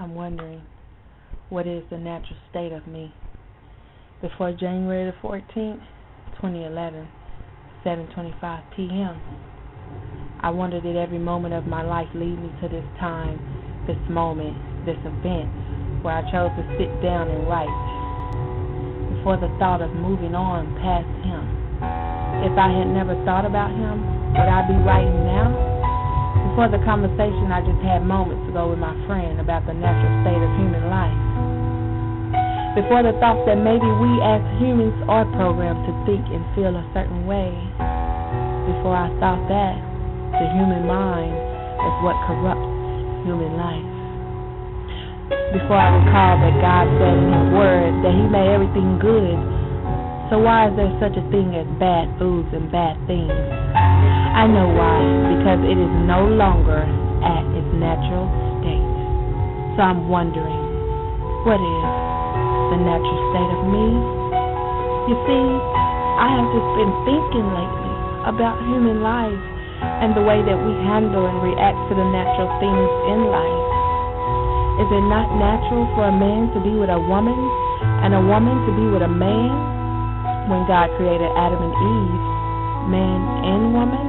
I'm wondering, what is the natural state of me? Before January the 14th, 2011, 7:25 p.m., I wonder did every moment of my life lead me to this time, this moment, this event, where I chose to sit down and write, before the thought of moving on past him. If I had never thought about him, would I be writing now? Before the conversation I just had moments ago with my friend about the natural state of human life. Before the thought that maybe we as humans are programmed to think and feel a certain way. Before I thought that the human mind is what corrupts human life. Before I recall that God said in His Word that He made everything good. So why is there such a thing as bad foods and bad things? I know why, because it is no longer at its natural state. So I'm wondering, what is the natural state of me? You see, I have just been thinking lately about human life and the way that we handle and react to the natural things in life. Is it not natural for a man to be with a woman and a woman to be with a man? When God created Adam and Eve, man and woman?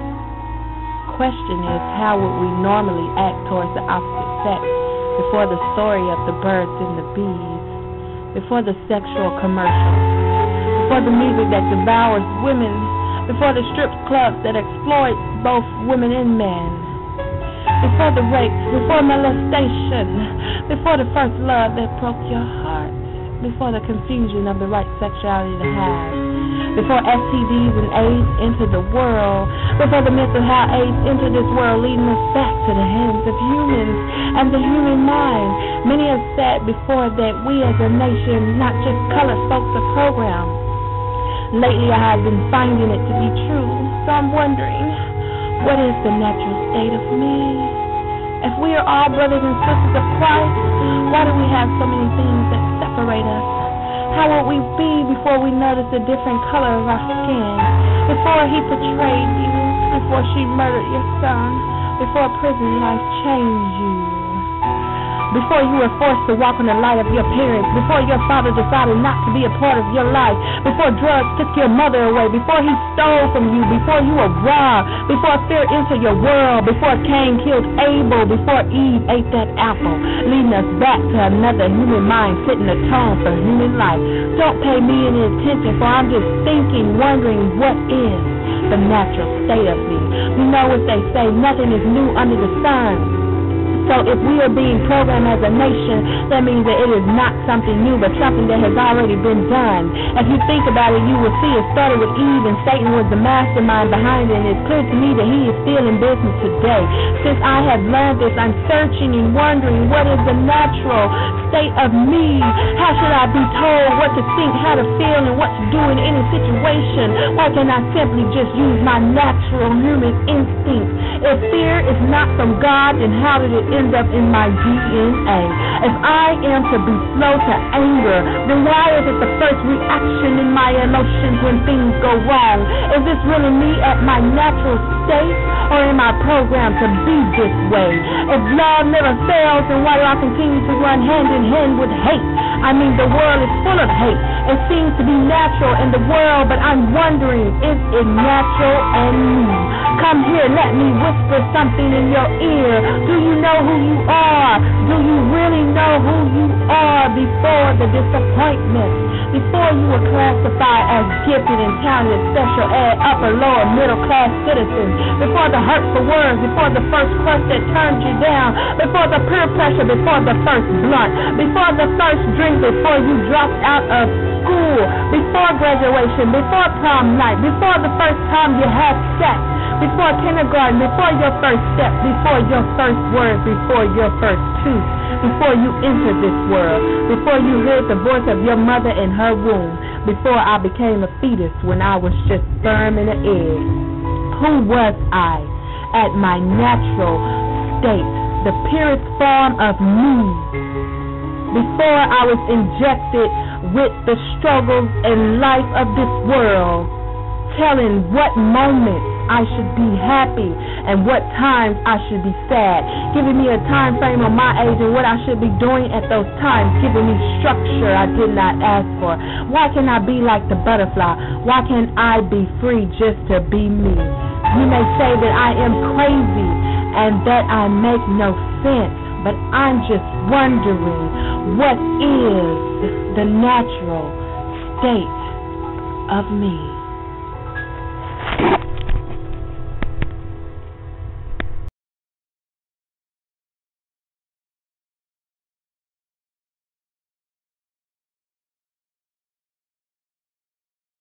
Question is, how would we normally act towards the opposite sex before the story of the birds and the bees, before the sexual commercials, before the music that devours women, before the strip clubs that exploit both women and men, before the rapes, before molestation, before the first love that broke your heart, before the confusion of the right sexuality to have, before STDs and AIDS entered the world, before the mental health AIDS entered this world, leading us back to the hands of humans and the human mind. Many have said before that we as a nation, not just colored folks, are programmed. Lately I have been finding it to be true, so I'm wondering, what is the natural state of me? If we are all brothers and sisters of Christ, why do we have so many things that separate us? How would we be before we noticed the different color of our skin? Before he betrayed you, before she murdered your son, before prison life changed you, before you were forced to walk in the light of your parents, before your father decided not to be a part of your life, before drugs took your mother away, before he stole from you, before you were robbed, before fear entered your world, before Cain killed Abel, before Eve ate that apple, leading us back to another human mind setting the tone for human life. Don't pay me any attention, for I'm just thinking, wondering, what is the natural state of me? You know what they say, nothing is new under the sun. So if we are being programmed as a nation, that means that it is not something new, but something that has already been done. If you think about it, you will see it started with Eve, and Satan was the mastermind behind it. And it's clear to me that he is still in business today. Since I have learned this, I'm searching and wondering, what is the natural state of me? How should I be told what to think, how to feel, and what to do in any situation? Why can I simply just use my natural human instinct? If fear is not from God, then how did it end up in my DNA? If I am to be slow to anger, then why is it the first reaction in my emotions when things go wrong? Is this really me at my natural state, or am I programmed to be this way? If love never fails, then why do I continue to run hand in hand with hate? I mean, the world is full of hate. It seems to be natural in the world, but I'm wondering, is it natural in me? Come here, let me whisper something in your ear. Do you know who you are? Do you really know who you are before the disappointment? Before you were classified as gifted and talented, special ed, upper, lower, middle class citizens, before the hurtful words, before the first crush that turned you down, before the peer pressure, before the first blunt, before the first drink, before you dropped out of school, before graduation, before prom night, before the first time you had sex, before kindergarten, before your first step, before your first word, before your first tooth, before you entered this world, before you heard the voice of your mother in her womb, before I became a fetus when I was just sperm in an egg. Who was I at my natural state, the purest form of me, before I was injected with the struggles and life of this world, telling what moments I should be happy and what times I should be sad. Giving me a time frame on my age and what I should be doing at those times. Giving me structure I did not ask for. Why can't I be like the butterfly? Why can't I be free just to be me? You may say that I am crazy and that I make no sense, but I'm just wondering, what is the natural state of me?